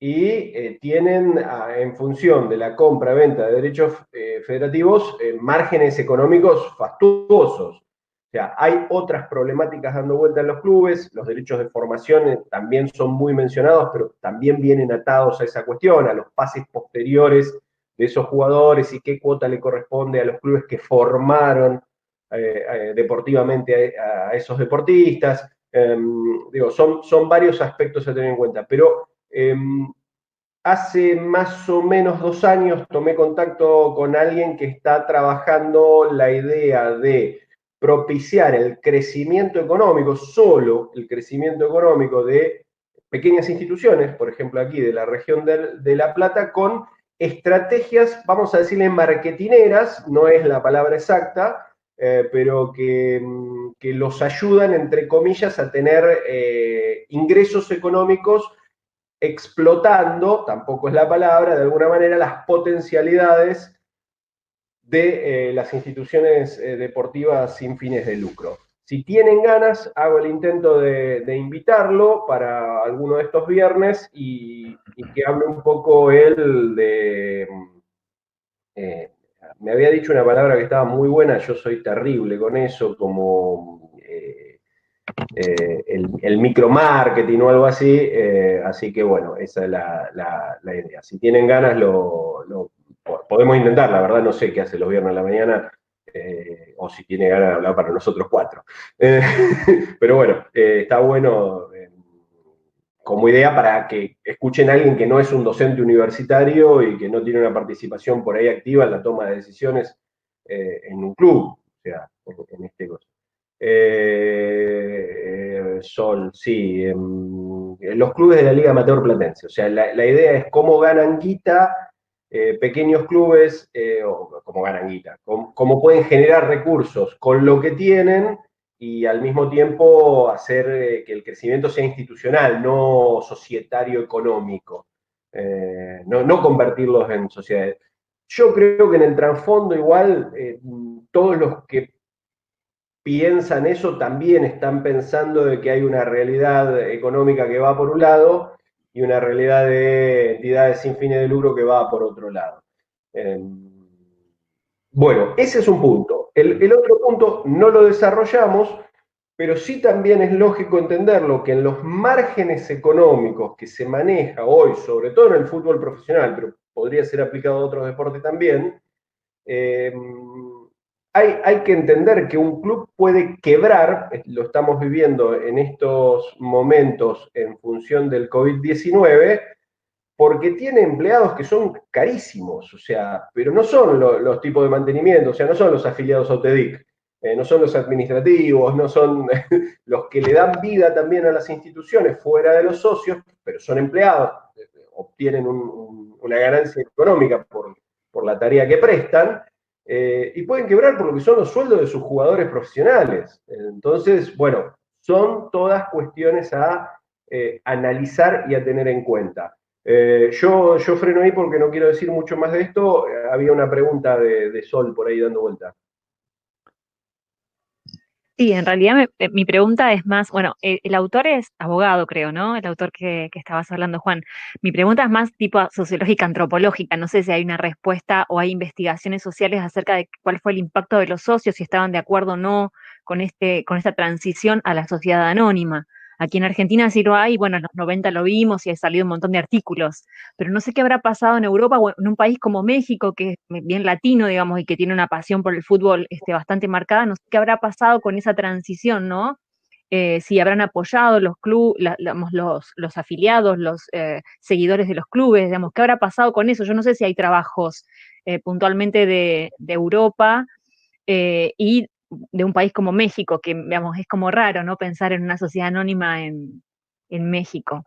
y tienen, en función de la compra-venta de derechos federativos, márgenes económicos fastuosos. O sea, hay otras problemáticas dando vuelta en los clubes. Los derechos de formación también son muy mencionados, pero también vienen atados a esa cuestión, a los pases posteriores de esos jugadores y qué cuota le corresponde a los clubes que formaron deportivamente a esos deportistas. Son varios aspectos a tener en cuenta, pero hace más o menos 2 años tomé contacto con alguien que está trabajando la idea de propiciar el crecimiento económico, solo el crecimiento económico de pequeñas instituciones, por ejemplo aquí de la región de La Plata, con estrategias, vamos a decirle marketineras, no es la palabra exacta, pero que los ayudan, entre comillas, a tener ingresos económicos explotando, tampoco es la palabra, de alguna manera las potencialidades de las instituciones deportivas sin fines de lucro. Si tienen ganas, hago el intento de invitarlo para alguno de estos viernes y que hable un poco él de... Eh, me había dicho una palabra que estaba muy buena, yo soy terrible con eso, como el micromarketing o algo así, así que bueno, esa es la idea. Si tienen ganas, podemos intentar, la verdad no sé qué hace los viernes en la mañana, o si tiene ganas de hablar para nosotros cuatro. Eh, pero bueno, está bueno como idea para que escuchen a alguien que no es un docente universitario y que no tiene una participación por ahí activa en la toma de decisiones en un club, o sea, en este caso. Sol, sí, los clubes de la Liga Amateur Platense. O sea, la idea es cómo ganan guita pequeños clubes, o cómo ganan guita, cómo pueden generar recursos con lo que tienen y al mismo tiempo hacer que el crecimiento sea institucional, no societario económico, no convertirlos en sociedades. Yo creo que en el trasfondo igual todos los que piensan eso también están pensando de que hay una realidad económica que va por un lado y una realidad de entidades sin fines de lucro que va por otro lado. Eh, bueno, ese es un punto. El otro punto no lo desarrollamos, pero sí también es lógico entenderlo que en los márgenes económicos que se maneja hoy, sobre todo en el fútbol profesional, pero podría ser aplicado a otros deportes también, eh, hay que entender que un club puede quebrar, lo estamos viviendo en estos momentos en función del COVID-19, porque tiene empleados que son carísimos, o sea, pero no son los tipos de mantenimiento, o sea, no son los afiliados a OTEDIC, no son los administrativos, no son los que le dan vida también a las instituciones fuera de los socios, pero son empleados, obtienen una ganancia económica por la tarea que prestan, y pueden quebrar por lo que son los sueldos de sus jugadores profesionales. Entonces, bueno, son todas cuestiones a analizar y a tener en cuenta. Yo freno ahí porque no quiero decir mucho más de esto. Había una pregunta de Sol por ahí dando vuelta. Sí, en realidad mi pregunta es más, bueno, el autor es abogado, creo, ¿no? El autor que estabas hablando, Juan. Mi pregunta es más tipo sociológica, antropológica. No sé si hay una respuesta o hay investigaciones sociales acerca de cuál fue el impacto de los socios, si estaban de acuerdo o no con esta transición a la sociedad anónima. Aquí en Argentina sí lo hay, bueno, en los 90 lo vimos y ha salido un montón de artículos, pero no sé qué habrá pasado en Europa o en un país como México, que es bien latino, digamos, y que tiene una pasión por el fútbol bastante marcada, no sé qué habrá pasado con esa transición, ¿no? Si habrán apoyado los clubes, los afiliados, los seguidores de los clubes, digamos, qué habrá pasado con eso. Yo no sé si hay trabajos puntualmente de Europa y de un país como México, que digamos, es como raro, ¿no? Pensar en una sociedad anónima en México.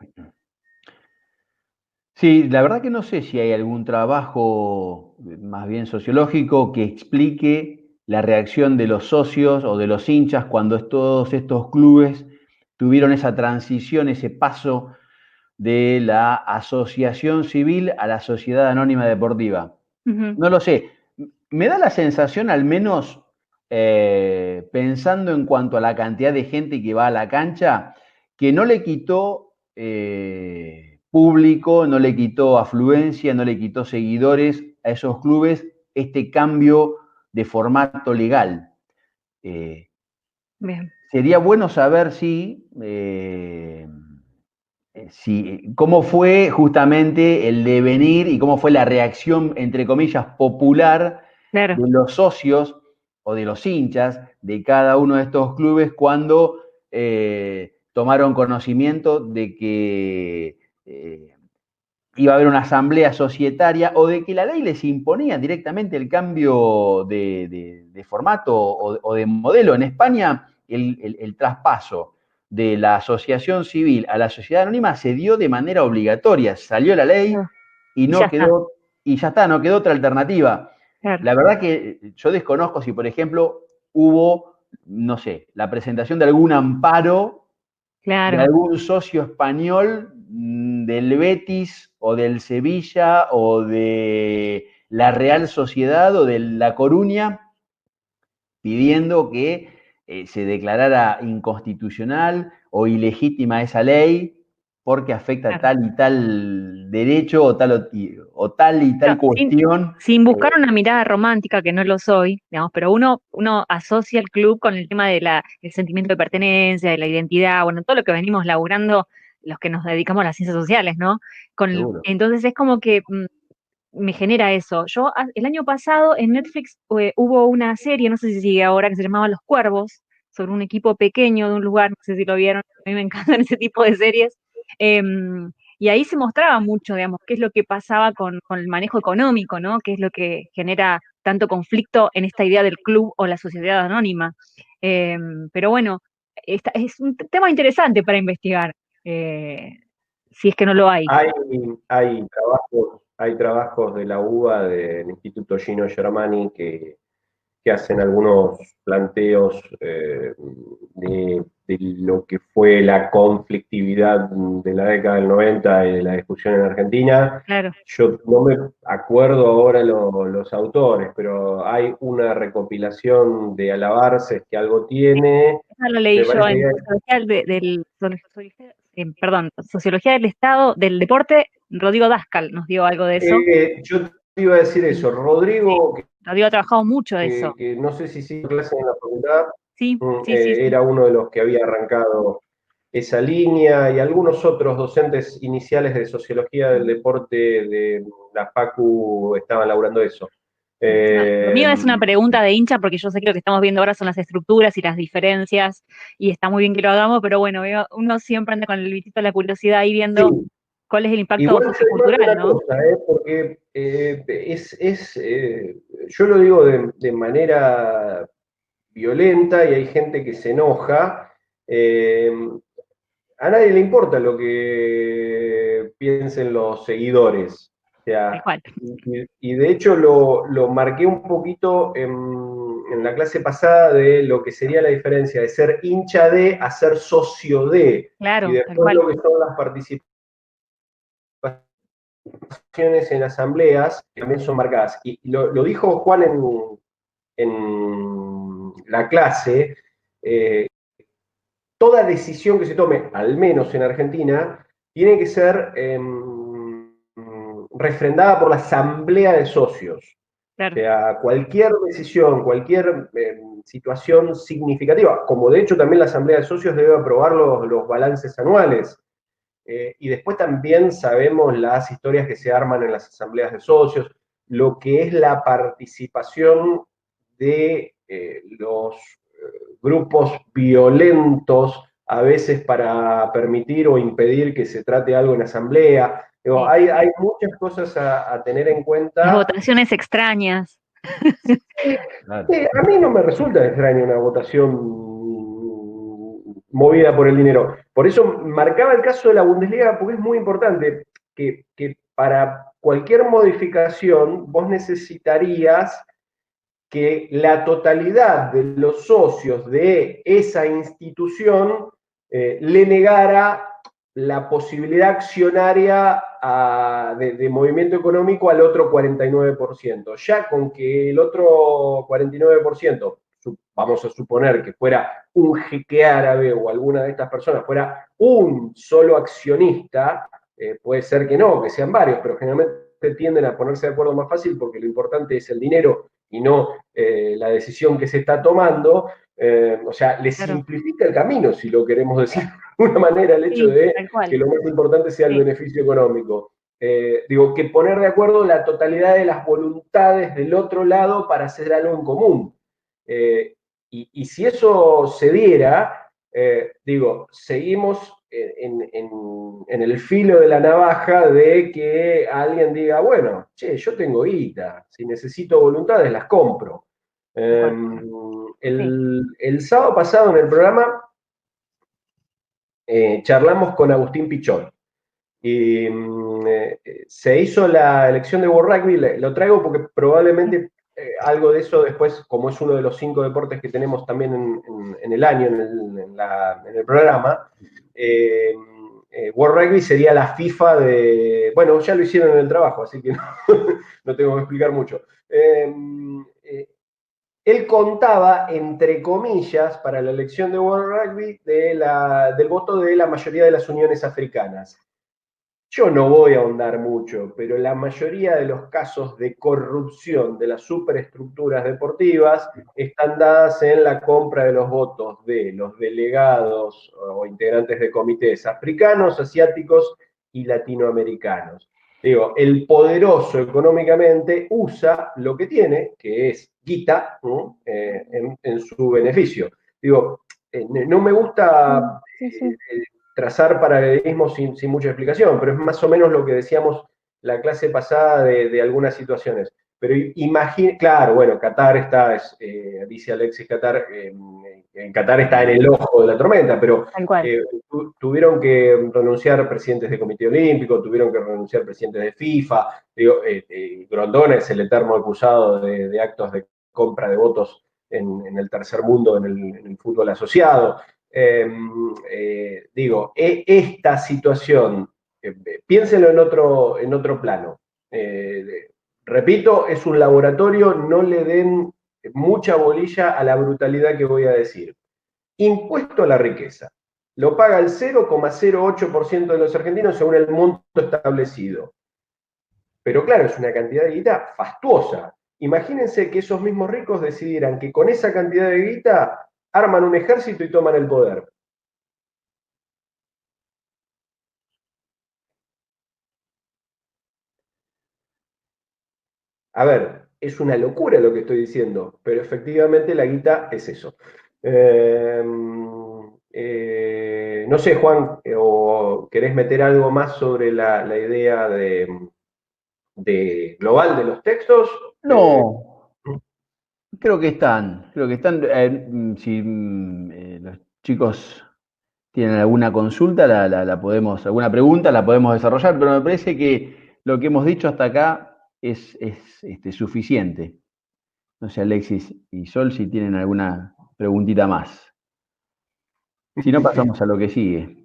Sí, la verdad que no sé si hay algún trabajo más bien sociológico que explique la reacción de los socios o de los hinchas cuando todos estos clubes tuvieron esa transición, ese paso de la asociación civil a la sociedad anónima deportiva. Uh-huh. No lo sé. Me da la sensación, al menos pensando en cuanto a la cantidad de gente que va a la cancha, que no le quitó público, no le quitó afluencia, no le quitó seguidores a esos clubes este cambio de formato legal. Bien. Sería bueno saber cómo fue justamente el devenir y cómo fue la reacción, entre comillas, popular Claro. de los socios o de los hinchas de cada uno de estos clubes cuando tomaron conocimiento de que iba a haber una asamblea societaria o de que la ley les imponía directamente el cambio de formato o de modelo. En España, el traspaso de la asociación civil a la sociedad anónima se dio de manera obligatoria. Salió la ley y no quedó, y ya está, no quedó otra alternativa. Claro. La verdad que yo desconozco si, por ejemplo, hubo, no sé, la presentación de algún amparo de algún socio español del Betis o del Sevilla o de la Real Sociedad o de La Coruña, pidiendo que se declarara inconstitucional o ilegítima esa ley porque afecta tal y tal derecho o tal y tal cuestión. Sin buscar una mirada romántica, que no lo soy, digamos, pero uno asocia el club con el tema del sentimiento de pertenencia, de la identidad, bueno, todo lo que venimos laburando los que nos dedicamos a las ciencias sociales, ¿no? Entonces es como que me genera eso. Yo el año pasado en Netflix hubo una serie, no sé si sigue ahora, que se llamaba Los Cuervos, sobre un equipo pequeño de un lugar, no sé si lo vieron, a mí me encantan ese tipo de series. Y ahí se mostraba mucho, digamos, qué es lo que pasaba con el manejo económico, ¿no? Qué es lo que genera tanto conflicto en esta idea del club o la sociedad anónima. Pero bueno, es un tema interesante para investigar, si es que no lo hay. Hay trabajos de la UBA, del Instituto Gino Germani, que hacen algunos planteos de lo que fue la conflictividad de la década del 90 y de la discusión en Argentina. Claro. Yo no me acuerdo ahora los autores, pero hay una recopilación de alabarces que algo tiene. Eso lo leí yo en Sociología del Estado, del Deporte. Rodrigo Dascal nos dio algo de eso. Yo te iba a decir eso. Rodrigo, Rodrigo ha trabajado mucho de eso. Que no sé si sigue clase en la facultad, sí. Era uno de los que había arrancado esa línea, y algunos otros docentes iniciales de Sociología del Deporte de la Facu estaban laburando eso. Lo mío es una pregunta de hincha, porque yo sé que lo que estamos viendo ahora son las estructuras y las diferencias, y está muy bien que lo hagamos, pero bueno, uno siempre anda con el bichito de la curiosidad ahí viendo cuál es el impacto sociocultural, ¿no? Cosa, porque yo lo digo de manera violenta y hay gente que se enoja. A nadie le importa lo que piensen los seguidores. O sea, y de hecho lo marqué un poquito en la clase pasada de lo que sería la diferencia de ser hincha de a ser socio de. Claro, y después lo que son las participaciones en asambleas también son marcadas. Y lo dijo Juan en la clase. Toda decisión que se tome, al menos en Argentina, tiene que ser refrendada por la asamblea de socios. Claro. O sea, cualquier decisión, cualquier situación significativa, como de hecho también la asamblea de socios debe aprobar los balances anuales. Y después también sabemos las historias que se arman en las asambleas de socios, lo que es la participación de los grupos violentos, a veces para permitir o impedir que se trate algo en asamblea. Digo, hay muchas cosas a tener en cuenta. Las votaciones extrañas. A mí no me resulta extraña una votación movida por el dinero. Por eso marcaba el caso de la Bundesliga, porque es muy importante que para cualquier modificación vos necesitarías que la totalidad de los socios de esa institución le negara la posibilidad accionaria de movimiento económico al otro 49%. Ya con que el otro 49%, vamos a suponer que fuera un jeque árabe o alguna de estas personas fuera un solo accionista, puede ser que no, que sean varios, pero generalmente tienden a ponerse de acuerdo más fácil porque lo importante es el dinero y no la decisión que se está tomando. O sea, le simplifica el camino, si lo queremos decir de una manera, el hecho de que lo más importante sea el beneficio económico. Digo, que poner de acuerdo la totalidad de las voluntades del otro lado para hacer algo en común. Y si eso se diera, digo, seguimos en el filo de la navaja de que alguien diga, bueno, che, yo tengo guita, si necesito voluntades las compro. El sábado pasado en el programa charlamos con Agustín Pichón y se hizo la elección de World Rugby. Lo traigo porque probablemente algo de eso después, como es uno de los 5 deportes que tenemos también en el año, en el programa. World Rugby sería la FIFA de... Bueno, ya lo hicieron en el trabajo, así que no, no tengo que explicar mucho. Él contaba, entre comillas, para la elección de World Rugby, del voto de la mayoría de las uniones africanas. Yo no voy a ahondar mucho, pero la mayoría de los casos de corrupción de las superestructuras deportivas están dadas en la compra de los votos de los delegados o integrantes de comités africanos, asiáticos y latinoamericanos. Digo, el poderoso económicamente usa lo que tiene, que es guita, ¿no? En su beneficio. Digo, no me gusta trazar paralelismos sin mucha explicación, pero es más o menos lo que decíamos la clase pasada de algunas situaciones. Pero imagina, claro, bueno, Qatar está, dice Alexis Qatar, en Qatar está en el ojo de la tormenta, pero tuvieron que renunciar presidentes de Comité Olímpico, tuvieron que renunciar presidentes de FIFA, digo, Grondona es el eterno acusado de actos de compra de votos en el tercer mundo, en el fútbol asociado. Digo, esta situación, piénsenlo en otro plano. Repito, es un laboratorio, no le den mucha bolilla a la brutalidad que voy a decir. Impuesto a la riqueza. Lo paga el 0,08% de los argentinos según el monto establecido. Pero claro, es una cantidad de guita fastuosa. Imagínense que esos mismos ricos decidieran que con esa cantidad de guita arman un ejército y toman el poder. A ver, es una locura lo que estoy diciendo, pero efectivamente la guita es eso. No sé, Juan, o querés meter algo más sobre la idea de global de los textos. No, creo que están. Si los chicos tienen alguna consulta, la podemos, alguna pregunta, la podemos desarrollar, pero me parece que lo que hemos dicho hasta acá es suficiente. No sé, Alexis y Sol, si tienen alguna preguntita más. Si no, pasamos a lo que sigue.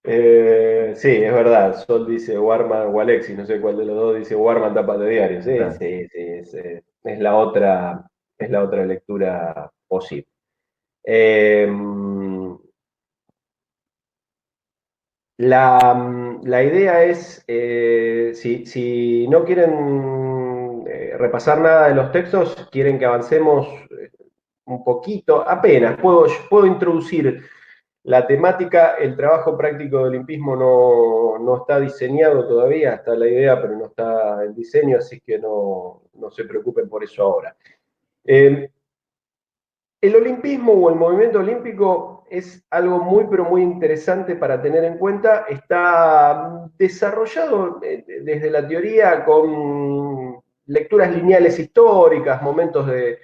Sí, es verdad. Sol dice Warman o Alexis, no sé cuál de los dos dice Warman tapa de diario. Sí, Claro. sí, sí, es la otra lectura posible. La idea es, si no quieren repasar nada de los textos, quieren que avancemos un poquito, apenas, puedo introducir la temática. El trabajo práctico de olimpismo no está diseñado todavía, está la idea, pero no está el diseño, así que no se preocupen por eso ahora. El olimpismo o el movimiento olímpico es algo muy, pero muy interesante para tener en cuenta. Está desarrollado desde la teoría con lecturas lineales históricas, momentos de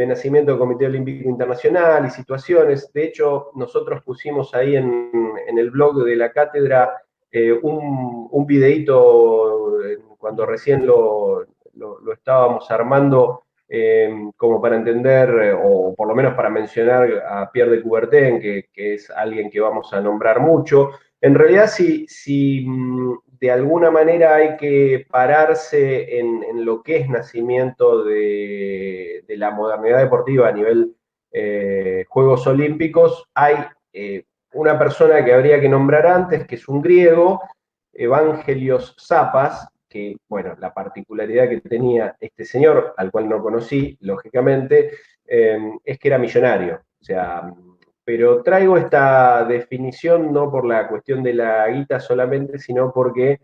nacimiento del Comité Olímpico Internacional y situaciones. De hecho, nosotros pusimos ahí en el blog de la cátedra un videíto cuando recién lo estábamos armando, como para entender, o por lo menos para mencionar a Pierre de Coubertin, que es alguien que vamos a nombrar mucho. En realidad, si de alguna manera hay que pararse en lo que es nacimiento de la modernidad deportiva a nivel Juegos Olímpicos, hay una persona que habría que nombrar antes, que es un griego, Evangelios Zapas, que, bueno, la particularidad que tenía este señor, al cual no conocí, lógicamente, es que era millonario. O sea, pero traigo esta definición no por la cuestión de la guita solamente, sino porque,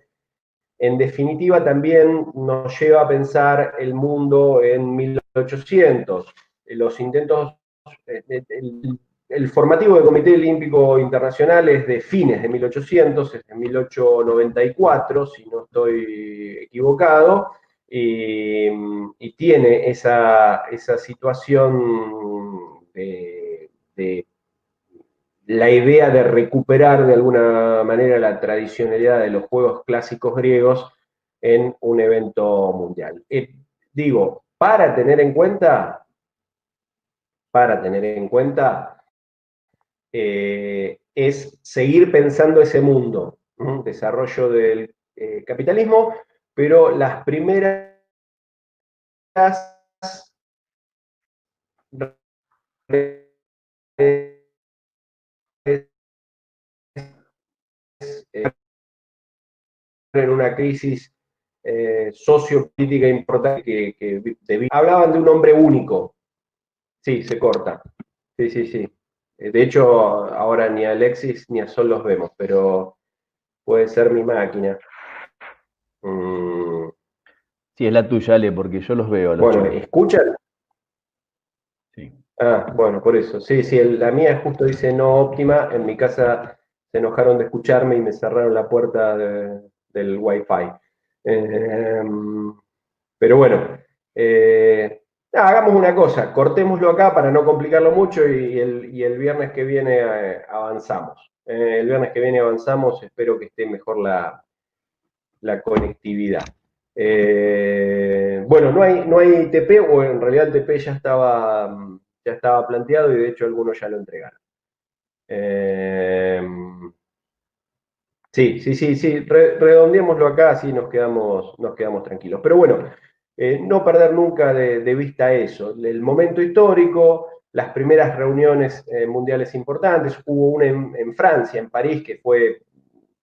en definitiva, también nos lleva a pensar el mundo en 1800. Los intentos, el formativo del Comité Olímpico Internacional es de fines de 1800, es de 1894, si no estoy equivocado, y tiene esa situación de la idea de recuperar de alguna manera la tradicionalidad de los juegos clásicos griegos en un evento mundial. digo, para tener en cuenta, es seguir pensando ese mundo, desarrollo del capitalismo, pero las primeras en una crisis sociopolítica importante hablaban de un hombre único. Sí, se corta. Sí, sí, sí. De hecho, ahora ni a Alexis ni a Sol los vemos, pero puede ser mi máquina. Sí, es la tuya, Ale, porque yo los veo a los Bueno, chicos. ¿escuchan? Sí. Ah, bueno, por eso. Sí, sí, la mía justo dice no óptima. En mi casa se enojaron de escucharme y me cerraron la puerta del Wi-Fi. Eh, pero bueno, hagamos una cosa, cortémoslo acá para no complicarlo mucho y el viernes que viene avanzamos. El viernes que viene avanzamos, espero que esté mejor la conectividad. Bueno, no hay TP, o en realidad el TP ya estaba planteado y de hecho algunos ya lo entregaron. Sí, sí, sí, sí, redondeémoslo acá, así nos quedamos tranquilos. Pero bueno, no perder nunca de vista eso, el momento histórico, las primeras reuniones mundiales importantes, hubo una en Francia, en París, que fue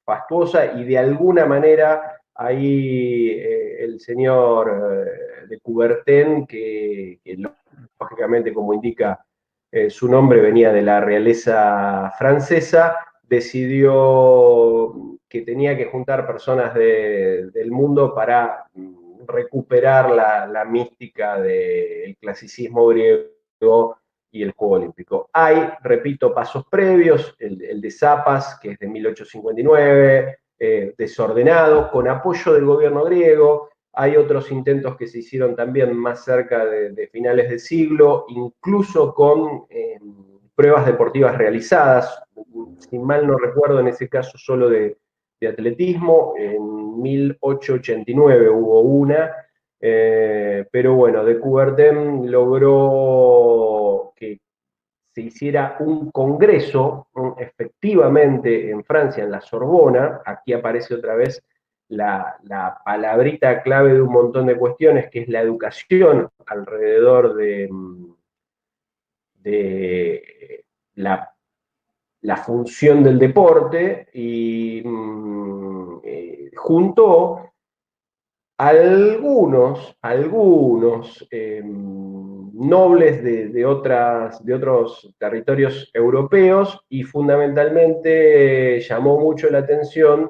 fastuosa y de alguna manera ahí el señor de Coubertin, que lógicamente como indica su nombre venía de la realeza francesa, decidió que tenía que juntar personas del mundo para recuperar la mística del clasicismo griego y el Juego Olímpico. Hay, repito, pasos previos, el de Zapas, que es de 1859, desordenado, con apoyo del gobierno griego. Hay otros intentos que se hicieron también más cerca de finales de siglo, incluso con pruebas deportivas realizadas, si mal no recuerdo, en ese caso solo de atletismo. En 1889 hubo una, pero bueno, de Coubertin logró que se hiciera un congreso efectivamente en Francia, en la Sorbona. Aquí aparece otra vez la palabrita clave de un montón de cuestiones, que es la educación alrededor de la función del deporte y juntó algunos nobles de otros territorios europeos y fundamentalmente llamó mucho la atención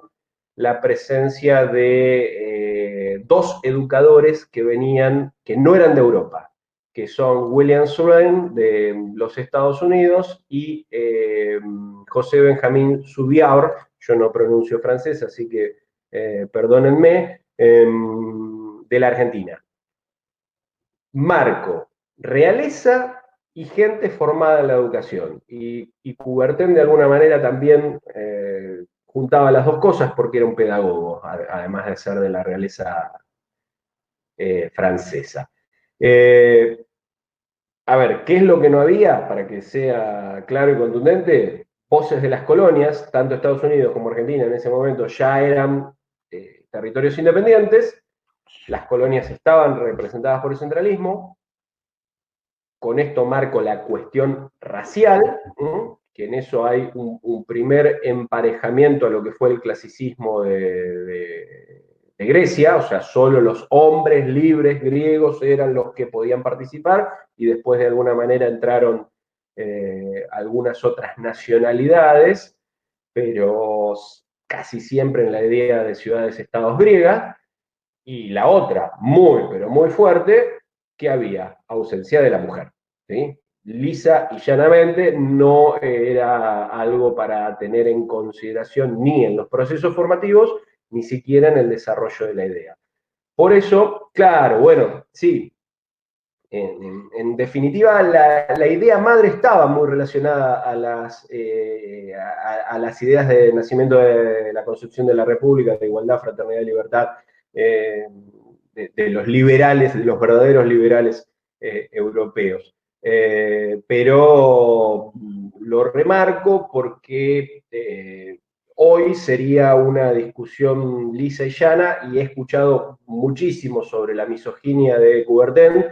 la presencia de dos educadores que no eran de Europa, que son William Sullivan de los Estados Unidos y José Benjamín Subiaur. Yo no pronuncio francés, así que perdónenme, de la Argentina. Marco, realeza y gente formada en la educación. Y Coubertin de alguna manera también juntaba las dos cosas porque era un pedagogo, además de ser de la realeza francesa. A ver, ¿qué es lo que no había? Para que sea claro y contundente, voces de las colonias, tanto Estados Unidos como Argentina en ese momento ya eran territorios independientes, las colonias estaban representadas por el centralismo. Con esto marco la cuestión racial, que en eso hay un primer emparejamiento a lo que fue el clasicismo de Grecia, o sea, solo los hombres libres griegos eran los que podían participar, y después de alguna manera entraron algunas otras nacionalidades, pero casi siempre en la idea de ciudades-estados griegas. Y la otra, muy, pero muy fuerte, que había ausencia de la mujer. ¿Sí? Lisa y llanamente no era algo para tener en consideración ni en los procesos formativos, ni siquiera en el desarrollo de la idea. Por eso, claro, bueno, sí, en definitiva, la idea madre estaba muy relacionada a las ideas de nacimiento de la construcción de la República, de igualdad, fraternidad y libertad, de los liberales, de los verdaderos liberales europeos. Pero lo remarco porque hoy sería una discusión lisa y llana, y he escuchado muchísimo sobre la misoginia de Coubertin.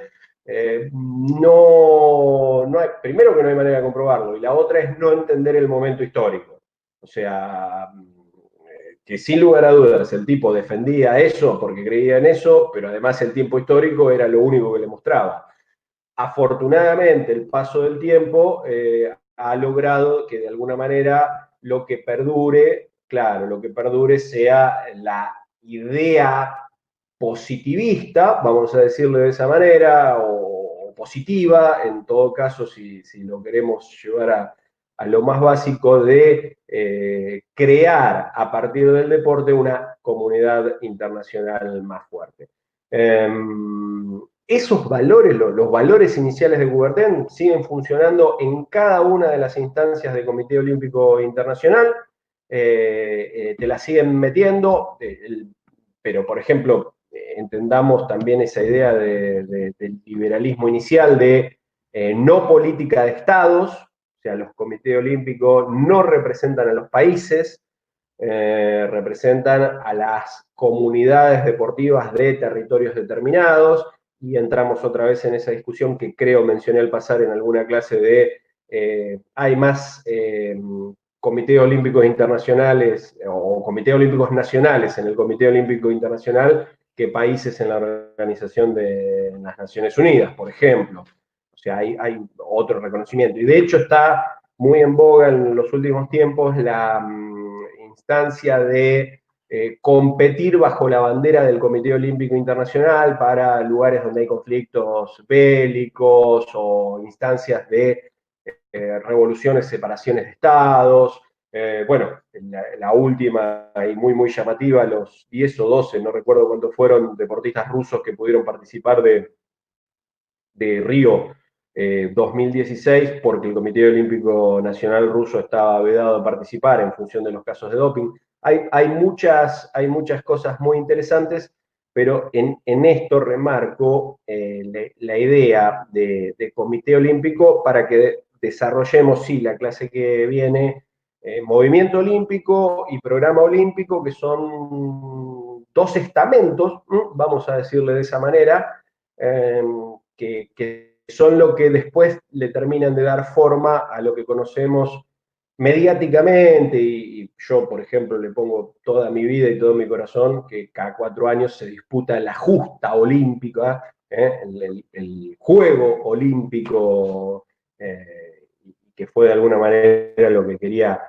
Primero que no hay manera de comprobarlo, y la otra es no entender el momento histórico. O sea, que sin lugar a dudas el tipo defendía eso porque creía en eso, pero además el tiempo histórico era lo único que le mostraba. Afortunadamente, el paso del tiempo ha logrado que de alguna manera lo que perdure, claro, lo que perdure sea la idea positivista, vamos a decirlo de esa manera, o positiva, en todo caso, si lo queremos llevar a lo más básico, de crear a partir del deporte una comunidad internacional más fuerte. Esos valores, los valores iniciales de Coubertin, siguen funcionando en cada una de las instancias del Comité Olímpico Internacional. Te la siguen metiendo, pero por ejemplo, entendamos también esa idea del liberalismo inicial de no política de estados, o sea, los comités olímpicos no representan a los países, representan a las comunidades deportivas de territorios determinados, y entramos otra vez en esa discusión que creo mencioné al pasar en alguna clase de hay más comités olímpicos internacionales o comités olímpicos nacionales en el Comité Olímpico Internacional que países en la Organización de las Naciones Unidas, por ejemplo. O sea, hay otro reconocimiento. Y de hecho está muy en boga en los últimos tiempos la instancia de competir bajo la bandera del Comité Olímpico Internacional para lugares donde hay conflictos bélicos o instancias de revoluciones, separaciones de estados. Bueno, la última y muy llamativa, los 10 o 12, no recuerdo cuántos fueron, deportistas rusos que pudieron participar de Río 2016, porque el Comité Olímpico Nacional ruso estaba vedado a participar en función de los casos de doping. Hay muchas cosas muy interesantes, pero en esto remarco la idea de Comité Olímpico para que desarrollemos, sí, la clase que viene, movimiento olímpico y programa olímpico, que son dos estamentos, vamos a decirle de esa manera, que son lo que después le terminan de dar forma a lo que conocemos mediáticamente, y yo, por ejemplo, le pongo toda mi vida y todo mi corazón, que cada 4 años se disputa la justa olímpica, el juego olímpico, que fue de alguna manera lo que quería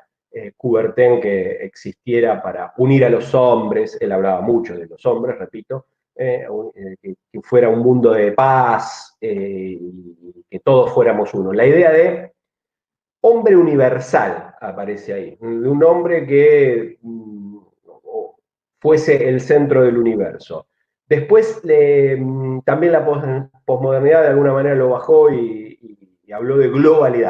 Coubertin que existiera para unir a los hombres. Él hablaba mucho de los hombres, repito, que fuera un mundo de paz, y que todos fuéramos uno. La idea de hombre universal aparece ahí, de un hombre que fuese el centro del universo. Después también la posmodernidad de alguna manera lo bajó y habló de globalidad.